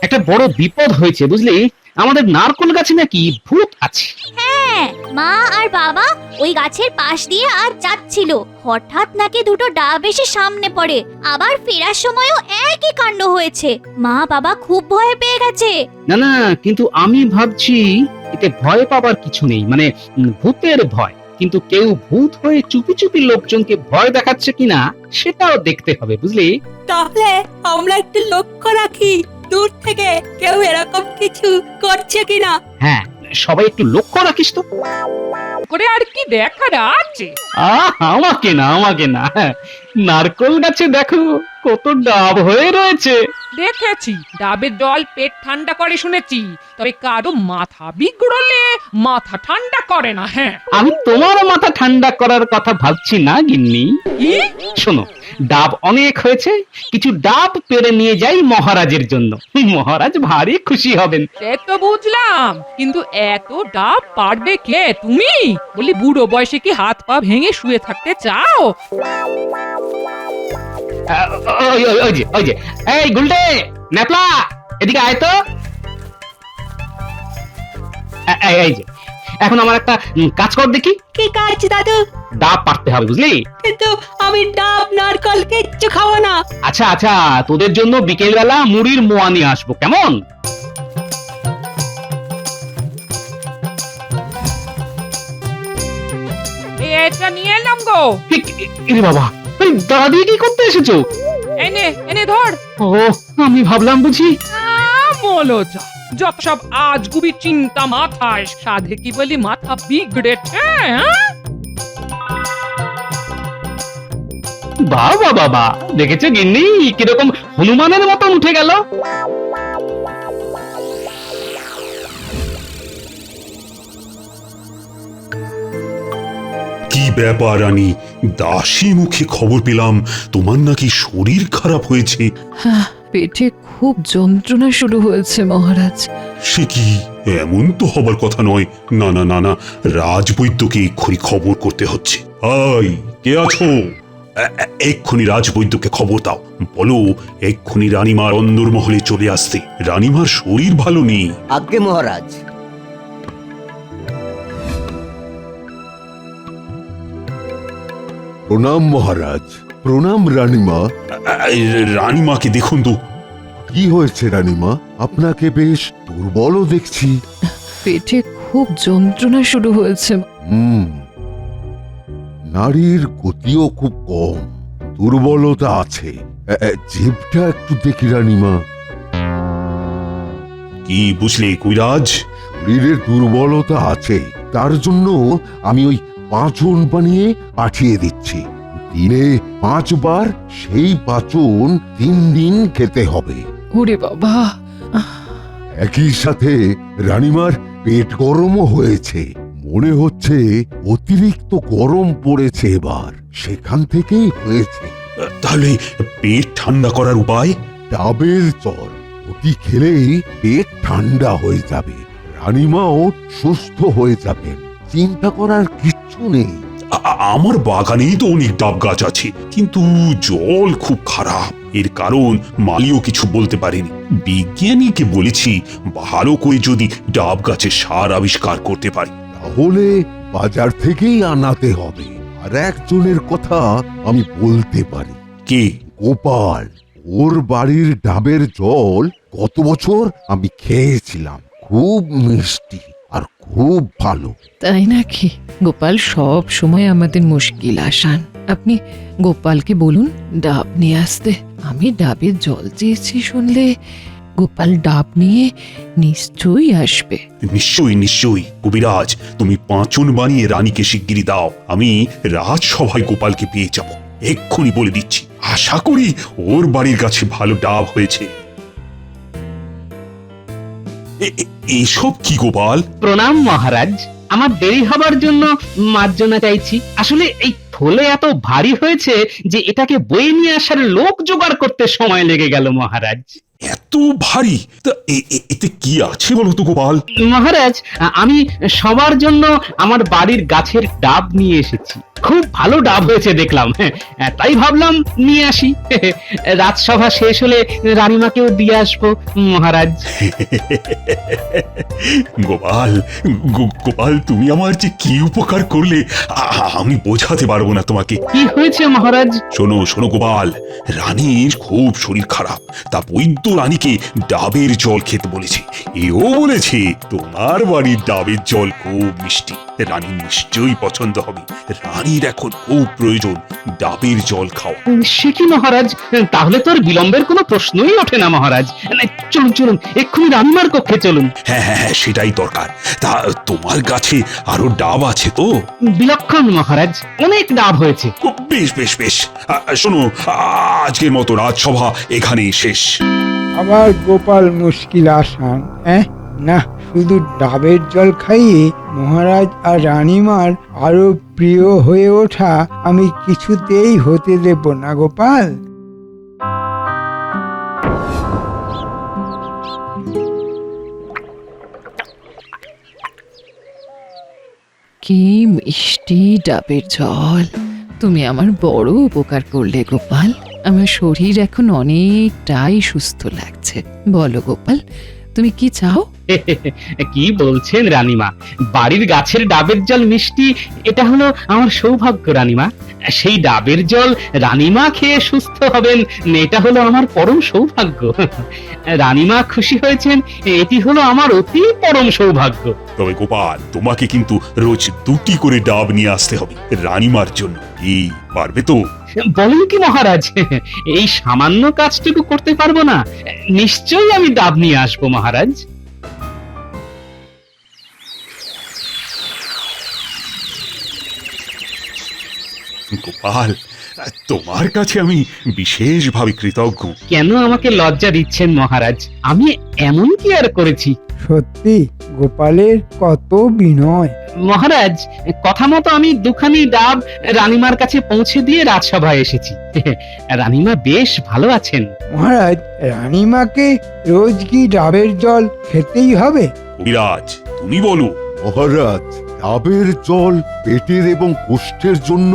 একটা বড় বিপদ হয়েছে বুঝলি, আমাদের নারকোল গাছে নাকি ভূত আছে। হ্যাঁ, মা আর বাবা ওই গাছের পাশ দিয়ে আর যাচ্ছিল, হঠাৎ নাকি দুটো ডাব এসে সামনে পড়ে। আবার ফেরার সময়ও একই কাণ্ড হয়েছে। মা বাবা খুব ভয় পেয়ে গেছে। না না, কিন্তু আমি ভাবছি এতে ভয় পাবার কিছু নেই, মানে ভূতের ভয়। কিন্তু কেউ ভূত হয়ে চুপি চুপি লোকজনকে ভয় দেখাচ্ছে কিনা সেটাও দেখতে হবে বুঝলি। তাহলে আমরা একটু লক্ষ্য রাখি দূর থেকে কেউ এরকম কিছু করছে কিনা। হ্যাঁ, সবাই একটু লক্ষ্য রাখিস তো। করে আর কি দেখার আছে? আমাকে না, আমাকে না, নারকোল গাছে দেখো কত ডাব হয়ে রয়েছে। দেখেছি ডাবের জল পেট ঠান্ডা করে শুনেছি, তবে কারো মাথা বিগড়লে মাথা ঠান্ডা করে না। হ্যাঁ, আমি তোমার মাথা ঠান্ডা করার কথা ভাবছি না গিন্নি। কি? শোনো, ডাব অনেক হয়েছে, কিছু ডাব পেড়ে নিয়ে যাই মহারাজের জন্য। মহারাজ ভারী খুশি হবেন। সে তো বুঝলাম, কিন্তু এত ডাব পারবে কে? তুমি বলি বুড়ো বয়সে কি হাত পা ভেঙে শুয়ে থাকতে চাও? ওই যে এই গুলটে, ন্যাপলা, এদিকে আয় তো। এই যে, এখন আমার একটা কাজ কর দেখি। কি কাজ দাদু? ডাব পারতে হবে বুঝলি। কিন্তু আমি ডাব নারকল কিচ্ছু খাবো না। আচ্ছা আচ্ছা, তোদের জন্য বিকেল বেলা মুড়ির মোয়া নিয়ে আসবো, কেমন? এটা নিয়ে এলাম গো। এরে বাবা, এই দাদি কি করতে এসেছো? এনে এনে ধর। ও, আমি ভাবলাম বুঝি। মলোজা, যত সব আজগুবি চিন্তা মাথায়, সাধে কি বলি মাথা বিগড়েছে। বাবা বাবা, দেখেছো গিন্নি কিরকম হনুমানের মতন উঠে গেল। কি ব্যাপার রানী, দাসী মুখে খবর পেলাম তোমার নাকি শরীর খারাপ হয়েছে। পেটে খুব যন্ত্রণা শুরু হয়েছে মহারাজ। সে কি, এমন তো হবার কথা নয়। না না না না, রাজবৈদ্যকে এক্ষুনি খবর করতে হচ্ছে। আই, কে আছো? এক্ষুনি রাজবৈদ্যকে খবর দাও, বলো এক্ষুনি রানীমার অন্দরমহলে চলে আসতে। রানীমার শরীর ভালো নেই। আজ্ঞে মহারাজ। প্রণাম মহারাজ। প্রণাম রানীমা। রানীমাকে দেখুন তো। কি হয়েছে রানীমা? আপনাকে বেশ দুর্বলও দেখছি। পেটে খুব যন্ত্রণা শুরু হয়েছে। নারীর গতিও খুব কম, দুর্বলতা আছে। জিভটা একটু দেখি রানীমা। কি বুঝলে কবিরাজ? শরীরের দুর্বলতা আছে, তার জন্য আমি ওই পাঁচন বানিয়ে পাঠিয়ে দিচ্ছি। দিনে 5 বার, সেই পাঁচন 3 দিন খেতে হবে। ওরে বাবা! একই সাথে রানীমার পেট গরমও হয়েছে। মনে হচ্ছে অতিরিক্ত গরম পড়েছে এবার, সেখান থেকেই হয়েছে। তাহলে পেট ঠান্ডা করার উপায়? ডাবের জল, ওটি খেলেই পেট ঠান্ডা হয়ে যাবে, রানীমাও সুস্থ হয়ে যাবেন। চিন্তা করার কিচ্ছু নেই। আমার বাগানেই তো অনেক ডাব গাছ আছে, কিন্তু জল খুব খারাপ। এর কারণ মালিও কিছু বলতে পারেনি। বিজ্ঞানীকে বলেছি ভালো করে যদি ডাব গাছের সার আবিষ্কার করতে পারি। তাহলে বাজার থেকেই আনাতে হবে। আর একজনের কথা আমি বলতে পারি। কে? গোপাল। ওর বাড়ির ডাবের জল গত বছর আমি খেয়েছিলাম, খুব মিষ্টি আর খুব ভালো। তাই নাকি? গোপাল সব সময় আমাদের মুশকিল আসান। আপনি গোপালকে বলুন ডাব নিয়ে আসতে। আমি ডাবের জল চেয়েছি শুনলে গোপাল ডাব নিয়ে নিশ্চয়ই আসবে। নিশ্চয়ই নিশ্চয়ই। কবিরাজ, তুমি পাঁচন বানিয়ে রানীকে শিগগিরই দাও। আমি রাজসভায় গোপালকে পেয়ে যাব, এক্ষুনি বলে দিচ্ছি। আশা করি ওর বাড়ির কাছে ভালো ডাব হয়েছে। এসব কি গোপাল? প্রণাম মহারাজ, আমার দেরি হবার জন্য মার্জনা চাইছি। আসলে এই থলে এত ভারী হয়েছে যে এটাকে বয়ে নিয়ে আসার লোক জোগাড় করতে সময় লেগে গেল মহারাজ। এত ভারী তা এতে কি আছে বলো তো গোপাল? মহারাজ, আমি সবার জন্য আমার বাড়ির গাছের ডাব নিয়ে এসেছি। খুব ভালো ডাব হয়েছে দেখলাম, তাই ভাবলাম নিয়ে আসি। রাজসভা শেষ হলে রানীমাকেও দিয়ে আসবো মহারাজ। গোপাল, গোপাল, তুমি আমার যে কি উপকার করলে আমি বোঝাতে পারবো না তোমাকে। কি হয়েছে মহারাজ? শোনো শোনো গোপাল, রানীর খুব শরীর খারাপ, তা বৈদ্য রানীকে ডাবের জল খেতে বলেছে। এও বলেছে তোমার বাড়ির ডাবের জল খুব মিষ্টি, রানীর নিশ্চয়ই পছন্দ হবে। রানীর এখন খুব প্রয়োজন ডাবের জল খাওয়া। সে কি মহারাজ, তাহলে তো আর বিলম্বের কোনো প্রশ্নই ওঠে না মহারাজ। চলুন চলুন, এক্ষুনি রানীমার কক্ষে চলুন। হ্যাঁ হ্যাঁ হ্যাঁ, সেটাই দরকার। তা তোমার গাছে আরো ডাব আছে তো? বিলক্ষণ মহারাজ, অনেক ডাব হয়েছে। বেশ বেশ বেশ, শোনো, আজকের মতো রাজসভা এখানেই শেষ। আবার গোপাল মুশকিল আসান, না, শুধু ডাবের জল খাইয়ে মহারাজ আর রানীমার আরো প্রিয় হয়ে ওঠা আমি কিছুতেই হতে দেব না গোপাল। কি মিষ্টি ডাবের জল! তুমি আমার বড় উপকার করলে গোপাল। আমার শরীর এখন অনেকটাই সুস্থ লাগছে। বলো গোপাল, তুমি কি চাও? কি বলছেন রানীমা, বাড়ির গাছের ডাবের জল মিষ্টি, এটা হলো আমার সৌভাগ্য রানীমা। সেই ডাবের জল রানীমা খেয়ে সুস্থ হবেন, এটা হলো আমার পরম সৌভাগ্য। রানীমা খুশি হয়েছেন, এটি হলো আমার অতি পরম সৌভাগ্য। তবে গোপাল, তোমাকে কিন্তু রোজ 2টি করে ডাব নিয়ে আসতে হবে রানীমার জন্য। কি পারবে তো? বলেন কি মহারাজ, এই সামান্য কাজটুকু করতে পারবো না? নিশ্চয়ই আমি ডাব নিয়ে আসবো মহারাজ। গোপাল, তোমার কাছে আমি বিশেষভাবে কৃতজ্ঞ। কেন আমাকে লজ্জা দিচ্ছেন মহারাজ? আমি এমন কি আর করেছি? সত্যি গোপালের কত বিনয়! মহারাজ, কথা মতো আমি 2খানি ডাব রানীমার কাছে পৌঁছে দিয়ে রাজসভায় এসেছি। রানীমা বেশ ভালো আছেন। মহারাজ, রানীমাকে রোজ কি ডাবের জল খেতেই হবে? কবিরাজ, তুমি বলো। মহারাজ, ডাবের জল পেটের এবং কোষ্ঠের জন্য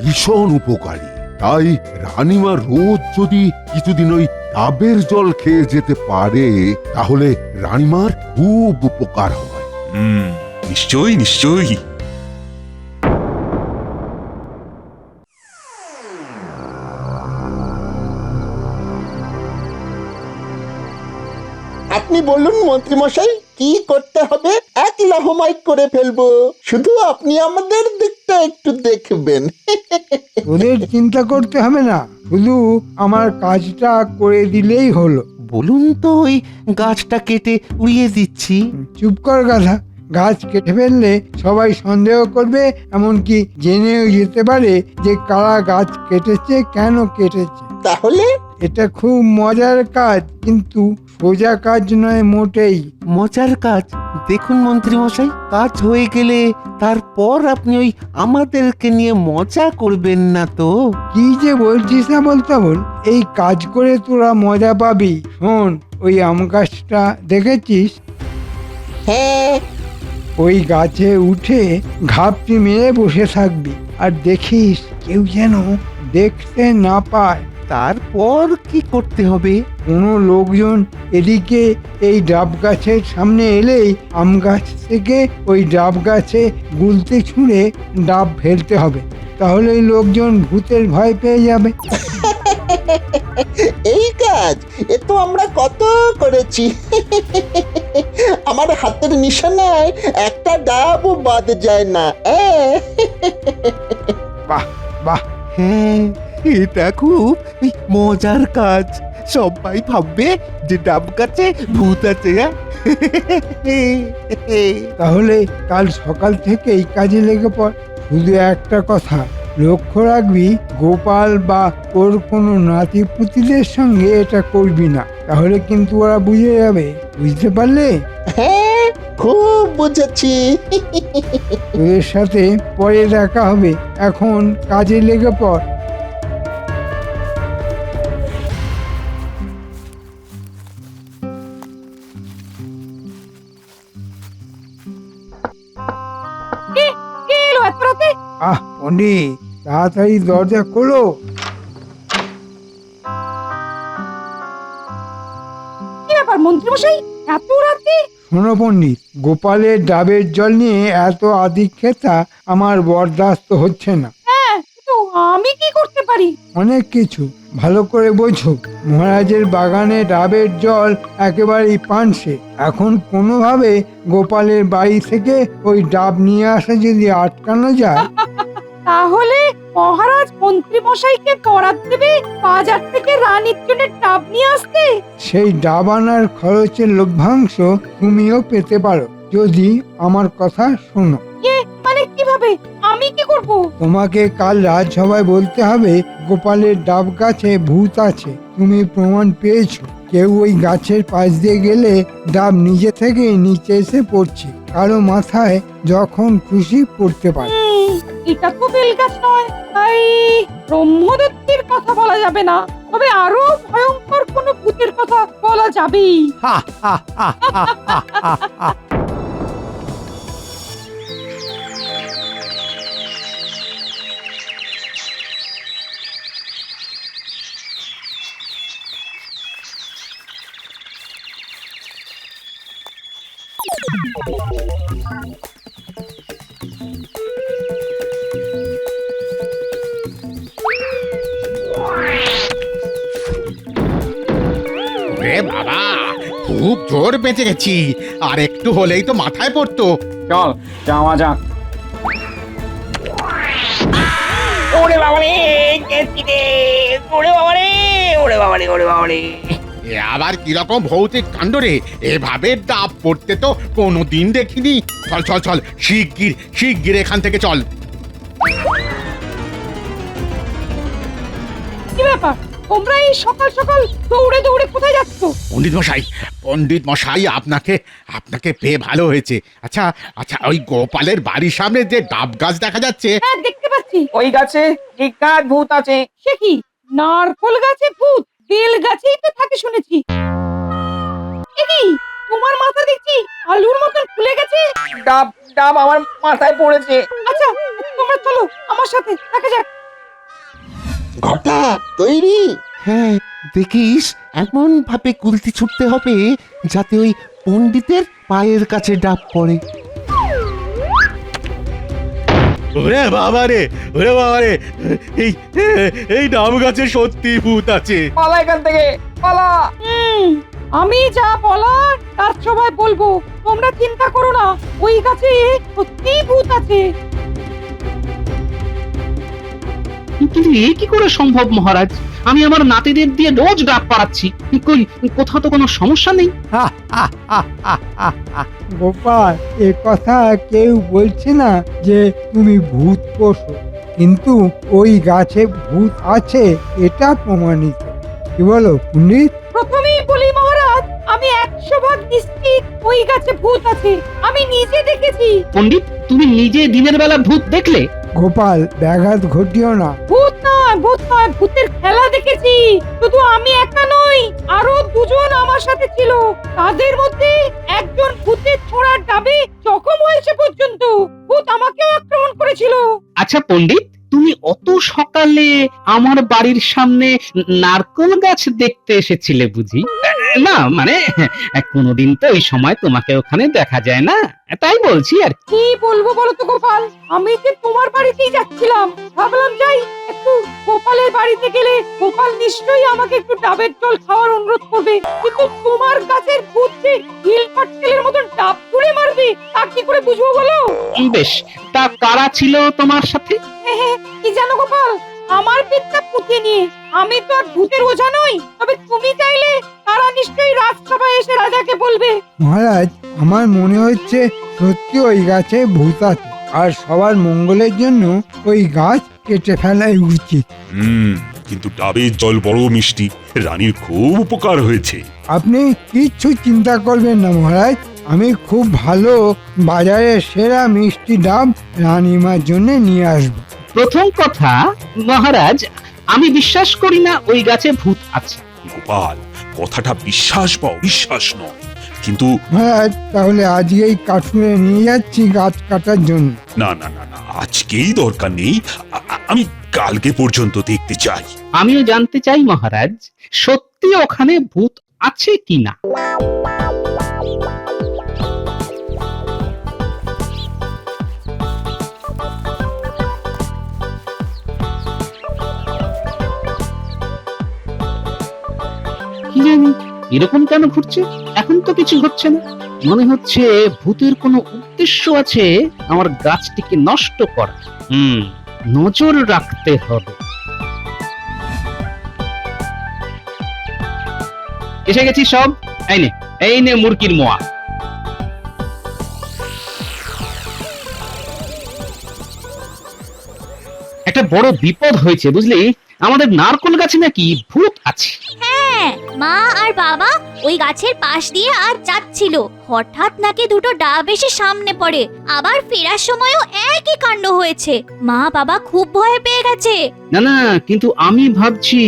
ভীষণ উপকারী। তাই রানীমা রোজ যদি কিছুদিন ওই ডাবের জল খেয়ে যেতে পারে, তাহলে রানীমার খুব উপকার হয়। নিশ্চয়ই নিশ্চয়ই। আপনি বলুন মন্ত্রীমশাই, কি করতে হবে? এক লাহমাই করে ফেলবো, শুধু আপনি আমাদের দিকটা একটু দেখবেন। ওদের চিন্তা করতে হবে না, শুধু আমার কাজটা করে দিলেই হলো। বলুন তো, ওই গাছটা কেটে উড়িয়ে দিচ্ছি। চুপ কর গাধা। গাছ কেটে ফেললে সবাই সন্দেহ করবে, এমনকি জেনেও যেতে পারে যে কারা গাছ কেটেছে, কেন কেটেছে। তাহলে এটা খুব মজার কাজ, কিন্তু সোজা কাজ নয় মোটেই। মজার কাজ? দেখুন মন্ত্রীমশাই, কাজ হয়ে গেলে তারপর আপনি ওই আমাদেরকে নিয়ে মজা করবেন না তো? কি যে বলছিস না বলতে বল, এই কাজ করে তোরা মজা পাবি। শোন, ওই আম গাছটা দেখেছিস? হ্যাঁ। ওই গাছে উঠে ঘাপটি মেরে বসে থাকবি, আর দেখিস কেউ যেন দেখতে না পায়। তারপর কি করতে হবে? কোনো লোকজন এদিকে এই ডাব গাছের সামনে এলেই আম গাছ থেকে ওই ডাব গাছে গুলতে ছুঁড়ে ডাব ফেলতে হবে, তাহলে লোকজন ভূতের ভয় পেয়ে যাবে। এই কাজ এ তো আমরা কত করেছি। আমার হাতের নিশানায় একটা ডাবও বাদ যায় না। বাহ বাহ! হ্যাঁ, এটা খুব মজার কাজ। সবাই ভাববে যে ডাব গাছে ভূত আছে। তাহলে কাল সকাল থেকে এই কাজে লেগে পড়। শুধু একটা কথা লক্ষ্য রাখবি, গোপাল বা ওর কোনো নাতি পুতিদের সঙ্গে এটা করবি না, তাহলে কিন্তু ওরা বুঝে যাবে। বুঝতে পারলে? হ্যাঁ, খুব বুঝেছি। তোদের সাথে পরে দেখা হবে, এখন কাজে লেগে পড়। পণ্ডিত, তাড়াতাড়ি দরজা খোলো। কি ব্যাপার মন্ত্রীমশাই, এত রাতে? শোনো পণ্ডিত, গোপালের ডাবের জল নিয়ে এত আদিক্ষেতা আমার বরদাস্ত হচ্ছে না। হ্যাঁ, তো আমি কি করতে পারি? অনেক কিছু, ভালো করে বোঝো। মহারাজের বাগানে ডাবের জল একেবারেই পানসে। এখন কোনোভাবে গোপালের বাড়ি থেকে ওই ডাব নিয়ে আসা যদি আটকানো যায়। তাহলে মহারাজ মন্ত্রীমশাইকে বরাদ দেবে বাজার থেকে রানীর জন্য ডাব নিয়ে আসতে। সেই ডাব আনার খরচের লভ্যাংশ তুমিও পেতে পারো, যদি আমার কথা শোনো। মানে কিভাবে? আমি কি করব? তোমাকে কাল রাজসভায় বলতে হবে গোপালের ডাব গাছে ভূত আছে। তুমি প্রমাণ পেয়েছো কেউ ওই গাছের পাশ দিয়ে গেলে ডাব নিজে থেকেই নিচে এসে পড়ছে, কারো মাথায় যখন খুশি পড়তে পারে। এটা তো বেলগাছ নয়, তাই ব্রহ্মদত্তের কথা বলা যাবে না, তবে আরো ভয়ঙ্কর কোন ভূতের কথা বলা যাবেই। রে বাবা, খুব জোর বেঁচে গেছি, আর একটু হলেই তো মাথায় পড়তো। চল যাওয়া যাক। ওরে বাবারে, গেছি রে, ওরে বাবারে, ওরে বাবারে, ওরে বাবারে। এ আবার কিরকম ভৌতিক কাণ্ড রে, এভাবে ডাব পড়তে তো কোনোদিন দেখিনি। চল চল চল, শিগগির শিগগির এখান থেকে চল। কি ব্যাপার, তোমরা এই সকাল সকাল দৌড়ে দৌড়ে কোথায় যাচ্ছ? পণ্ডিত মশাই, আপনাকে আপনাকে পেয়ে ভালো হয়েছে। আচ্ছা আচ্ছা, ওই গোপালের বাড়ির সামনে যে ডাব গাছ দেখা যাচ্ছে। হ্যাঁ, দেখতে পাচ্ছি। ওই গাছে নিকাত ভূত আছে। সে কি, নারকল গাছে ভূত? বেল গাছেই তো থাকে শুনেছি। এ কি, তোমার মাথা দেখছি আলুর মতন ফুলে গেছে। ডাব ডাব আমার মাথায় পড়েছে। আচ্ছা, তোমরা চলো আমার সাথে, দেখা যাক। ঘটা তৈরি। হ্যাঁ, দেখিস এমন ভাবে কুলতি ছুটতে হবে যাতে ওই পণ্ডিতের পায়ের কাছে ডাব পড়ে। ওরে বাবারে, ওরে বাবারে, এই এই ডাব গাছে সত্যি ভূত আছে। পালা এখান থেকে, পালা। আমি যা বলার তার সবাই বলবো, তোমরা চিন্তা করো না, ওই গাছে সত্যি ভূত আছে। কিন্তু এ কি করে সম্ভব মহারাজ? আমি আমার নাতিদের দিয়ে রোজ ডাব পাড়াচ্ছি, কই কোথাও তো কোনো সমস্যা নেই। গোপাল, এ কথা কেউ বলছে না যে তুমি ভূত পোষো, কিন্তু ওই গাছে ভূত আছে এটা প্রমাণিত। কি বলো পণ্ডিত? প্রথমেই বলি মহারাজ, আমি 100% নিশ্চিত ওই গাছে ভূত আছে। আমি নিজে দেখেছি। পণ্ডিত, তুমি নিজে দিনের বেলা ভূত দেখলে? গোপাল, ব্যাঘাত ঘটিও না। ভূত নয়, ভূত নয়, ভূতের খেলা দেখেছি। শুধু আমি একা নই, আরো দুজন আমার সাথে ছিল। তাদের মধ্যে একজন ভূতের ছোড়ার ডাবে জখম হয়েছে পর্যন্ত। ভূত আমাকেও আক্রমণ করেছিল। আচ্ছা পণ্ডিত, তুমি অত সকালে আমার বাড়ির সামনে নারকেল গাছ দেখতে এসেছিলে বুঝি? না মানে কোনোদিন তো এই সময় তোমাকে ওখানে দেখা যায় না, তাই বলছি আর কি। কি বলবো বলো তো গোপাল, আমি যে তোমার বাড়িতেই যাচ্ছিলাম, ভাবলাম যাই একটু গোপালের বাড়িতে গেলে গোপাল নিশ্চয়ই আমাকে একটু ডাবের জল খাওয়ার অনুরোধ করবে, কিন্তু তোমার গাছের ভূত যে হিল পাটকেলের মতন ডাব তুলে মারবে তা কি করে বুঝবো বলো? বেশ, তা কারা ছিল তোমার সাথে? কি জানো গোপাল, আমার পিঠটা পুঁতে নিয়ে আমি তো আর ভূতের ওঝা নই, তবে তুমি চাইলে তারা নিশ্চয়ই রাজসভায় এসে রাজাকে বলবে। মহারাজ, আমার মনে হচ্ছে সত্যি ওই গাছে ভূত আছে, আর সবার মঙ্গলের জন্য ওই গাছ কেটে ফেলাই উচিত। কিন্তু ডাবের জল বড় মিষ্টি, রানীর খুব উপকার হয়েছে। আপনি কিচ্ছু চিন্তা করবেন না মহারাজ, আমি খুব ভালো বাজারের সেরা মিষ্টি ডাব রানীমার জন্য নিয়ে আসবো। প্রথম কথা মহারাজ, আমি বিশ্বাস করি না ওই গাছে ভূত আছে। গোপাল, কথাটা বিশ্বাস বা অবিশ্বাস নয়, কিন্তু মহারাজ তাহলে আজকেই কাঠুরে নিয়ে যাচ্ছি গাছ কাটার জন্য। না না না না, আজকেই দরকার নেই। আমি কালকে পর্যন্ত দেখতে চাই। আমিও জানতে চাই মহারাজ, সত্যি ওখানে ভূত আছে কিনা। কি জানি এরকম কেন ঘুরছে? এখন তো কিছু হচ্ছে না। মনে হচ্ছে ভূতের কোনো উদ্দেশ্য আছে আমার গাছটিকে নষ্ট করা। নজর রাখতে হবে। এসে গেছি সব। এই নে মুরগির মোয়া। একটা বড় বিপদ হয়েছে বুঝলি, আমাদের নারকোল গাছে নাকি ভূত আছে। হ্যাঁ, মা আর বাবা ওই গাছের পাশ দিয়ে আর যাচ্ছিল, হঠাৎ নাকি দুটো ডাব এসে সামনে পড়ে। আবার ফেরার সময়ও একই কাণ্ড হয়েছে। মা বাবা খুব ভয় পেয়ে গেছে। না না, কিন্তু আমি ভাবছি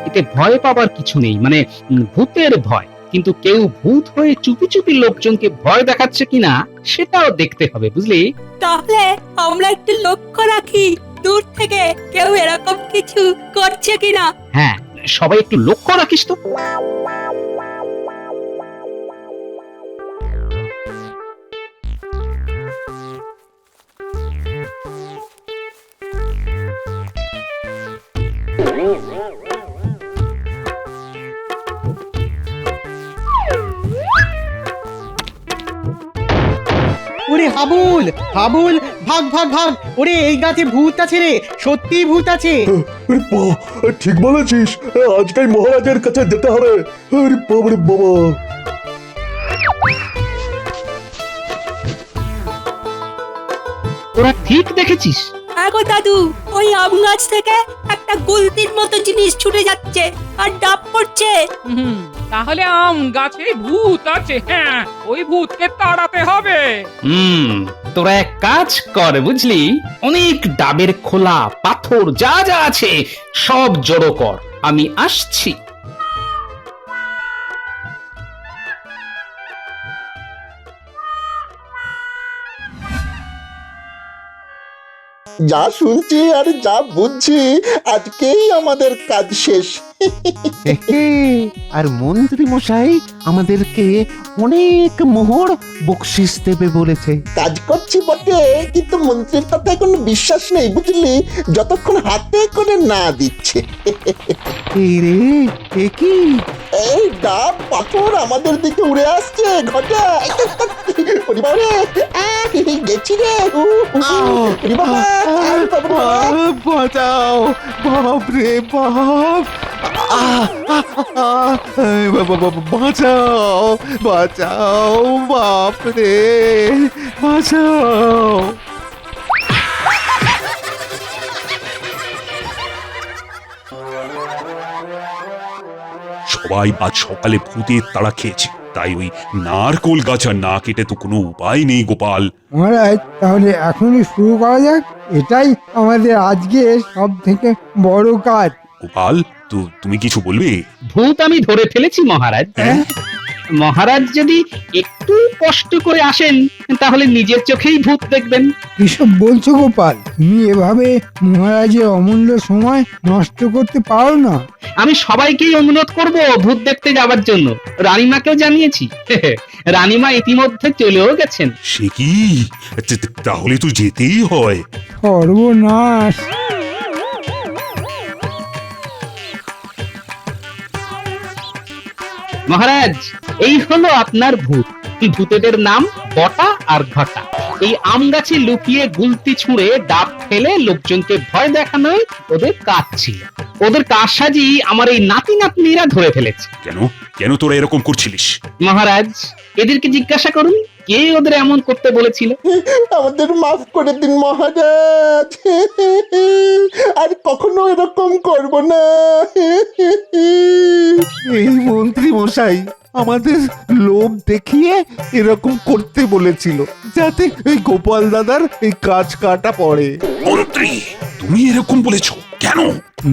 এতে ভয় পাবার কিছু নেই, মানে ভূতের ভয়। কিন্তু কেউ ভূত হয়ে চুপি চুপি লোকজনকে ভয় দেখাচ্ছে কিনা সেটাও দেখতে হবে বুঝলি। তাহলে আমরা একটু লক্ষ্য রাখি দূর থেকে কেউ এরকম কিছু করছে কিনা। হ্যাঁ, সবাই একটু লক্ষ্য রাখিস তো। ওরে হাবুল হাবুল, ভাগ ভাগ ভাগ। ওরে এই গাছে ভূত আছে রে, সত্যি ভূত আছে। ঠিক বলেছিস, আজকাল মহারাজের কাছে যেতে হবে। আরে বাবা, বাবা। তোরা ঠিক দেখেছিস? আগো দাদু, ওই আম গাছ থেকে একটা গুলতির মতো জিনিস ছুটে যাচ্ছে আর ডাব পড়ছে। তাহলে আম গাছে ভূত আছে। হ্যাঁ, ওই ভূতকে তাড়াতে হবে। তোরা এক কাজ কর বুঝলি, অনেক ডাবের খোলা পাথর যা যা আছে সব জড়ো কর, আমি আসছি। যা শুনছি আর যা বুঝছি, আজকেই আমাদের কাজ শেষ। আর মন্ত্রী মশাই আমাদেরকে অনেক মোহর বকশিস দেবে বলেছে। কাজ করছি বটে, কিন্তু মন্ত্রীর কথায় কোনো বিশ্বাস নেই বুঝলি, যতক্ষণ হাতে করে না দিচ্ছে। এই রে, এ কি? এই ডাব পাথর আমাদের দিকে উড়ে আসছে। ঘটা পরিবারে গেছি রে। বাঁচাও, বাপ রে বাপ। বাঁচাও, বাঁচাও, বাপ রে বাঁচাও। সবাই আজ সকালে ভূতের তাড়া খেয়েছে, তাই ওই নারকোল গাছ আর না কেটে তো কোনো উপায় নেই গোপাল। মহারাজ তাহলে এখনই শুরু করা যাক, এটাই আমাদের আজকে সব থেকে বড় কাজ। গোপাল, তো তুমি কিছু বলবে? ভূত আমি ধরে ফেলেছি মহারাজ। মহারাজ যদি একটু কষ্ট করে আসেন তাহলে নিজের চোখেই ভূত দেখবেন। কিসব বলছো গোপাল? তুমি এভাবে মহারাজের অমূল্য সময় নষ্ট করতে পারো না। আমি সবাইকেই অনুরোধ করব ভূত দেখতে যাওয়ার জন্য, রানীমাকেও জানিয়েছি। রানীমা ইতিমধ্যে চলেও গেছেন। সে কি? তাহলে তো যেতেই হয়। সর্বনাশ! মহারাজ, এই হলো আপনার ভূত। ভূতেদের নাম বটা আর ঘটা। এই আম গাছে লুকিয়ে গুলতি ছুঁড়ে ডাব ফেলে লোকজনকে ভয় দেখানোই ওদের কাজ ছিল। ওদের কারসাজি আমার এই নাতি নাতনিরা ধরে ফেলেছে। কেন কেন তোরা এরকম করছিলিস? মহারাজ, এদেরকে জিজ্ঞাসা করুন কে ওদের এমন করতে বলেছিল। আমাদের মাফ করে দিন মহারাজ, আর কখনো এরকম করব না। এই মন্ত্রী মশাই আমাদের লোভ দেখিয়ে এরকম করতে বলেছিল, যাতে এই গোপাল দাদার এই কাজ কাটা পড়ে। মন্ত্রী, তুমি এরকম বলেছো কেন?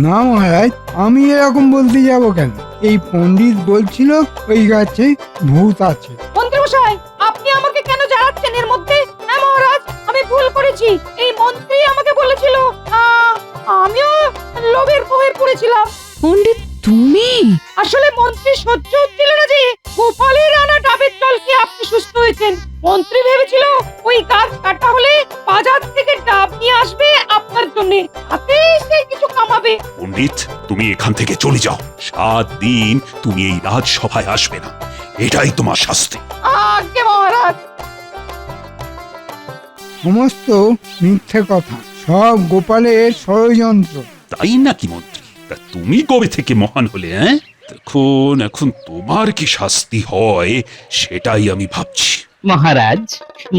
না মহারাজ, আমি এরকম বলতে যাব কেন? এই পণ্ডিত বলছিল ওই গাছে ভূত আছে। মন্ত্রী মশাই, আপনি আমাকে কেন জ্বালাচ্ছেন এর মধ্যে? হ্যাঁ মহারাজ, আমি ভুল করেছি। এই মন্ত্রী আমাকে বলেছিল, আমিও লোভের মোহে পড়েছিলাম। পণ্ডিত তুমি? আসলে মন্ত্রী সহ্য হচ্ছিল না যে গোপালের আনা ডাবের জল খেয়ে আপনি সুস্থ হয়েছেন। মন্ত্রী ভেবেছিল ওই গাছ কাটা হলে বাজার থেকে ডাব নিয়ে আসবে আপনার জন্য, হাতে সে কিছু কামাবে। পণ্ডিত, তুমি এখান থেকে চলে যাও। 7 দিন তুমি এই রাজসভায় আসবে না, এটাই তোমার শাস্তি। আজ্ঞে মহারাজ। সমস্ত মিথ্যে কথা, সব গোপালের ষড়যন্ত্র। তাই নাকি মন্ত্রী? তা তুমি কবে থেকে মহান হলে? এখন তোমার কি শাস্তি হয় সেটাই আমি ভাবছি। মহারাজ,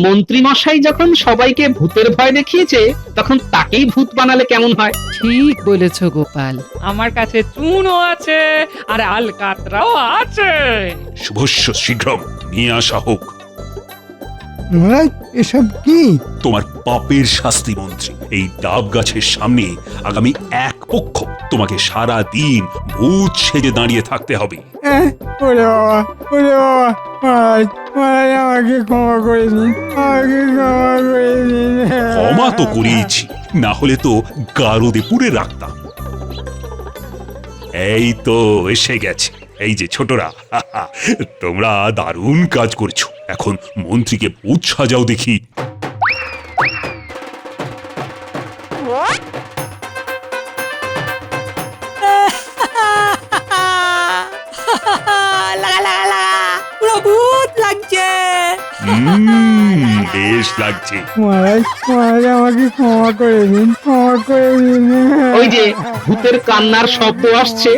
মন্ত্রী মশাই যখন সবাইকে ভূতের ভয় দেখিয়েছে, তখন তাকেই ভূত বানালে কেমন হয়? ঠিক বলেছ গোপাল। আমার কাছে চুনও আছে আর আলকাতরাও আছে। শুভস্য শীঘ্রম নিয়ে আসা হোক। মহারাজ, এসব কি? তোমার পাপের শাস্তি মন্ত্রী। এই ডাব গাছের সামনে আগামী 1 পক্ষ তোমাকে সারা দিন ভূত সেজে দাঁড়িয়ে থাকতে হবে। ওরে বাবা, ওরে বাবা, মহারাজ, মহারাজ আমাকে ক্ষমা করে দিন, আমাকে ক্ষমা করে দিন। ক্ষমা তো করিয়েছি, না হলে তো গারদে পুরে রাখতাম। এই তো এসে গেছে। এই যে ছোটরা, তোমরা দারুণ কাজ করছো। এখন মন্ত্রীকে ভূত সাজাও দেখি। লাগা লাগা লাগা, পুরো ভূত লাগছে। বেশ লাগছে। মহারাজ, মহারাজ আমাকে ক্ষমা করে দিন, ক্ষমা করে দিন। ওই যে ভূতের কান্নার শব্দ আসছে।